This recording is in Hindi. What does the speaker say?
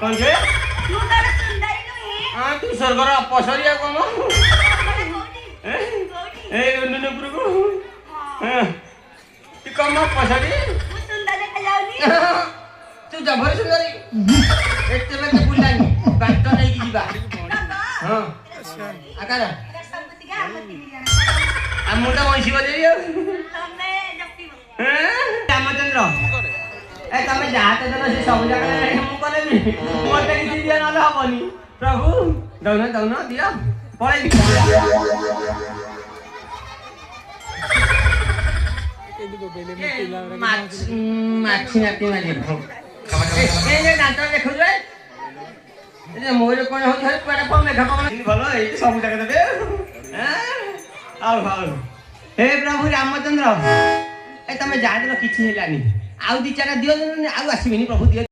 कौन छे तू तारे सुंदरी नुही हां तू सरगर अपसरिया कम ए नुनु प्रभु हां तू कम अपसरी तू सुंदर देखा जाउनी तू जबर सुंदरी एते में बुलानी बात नहीं की जीवा हां आकार संपत्ति का आमती मिलिया हम मुंडा वंशी बजेइयो तमे जप्पी रामचंद्र ए तमे जाते देना से सब जगह मु कले मोटे की दिया ना हबनी प्रभु दौना दिया पळे माछी नाती मारी ए दांत देखो जे ए मोर कोन हो छै पेड़ पर मेघ पवन भलो ए सब जगह देबे आओ हे प्रभु रामचंद्र ए तमे जाते किछि हेलानी आउ दी चारा दियो आउ आसीबिनी प्रभु दियो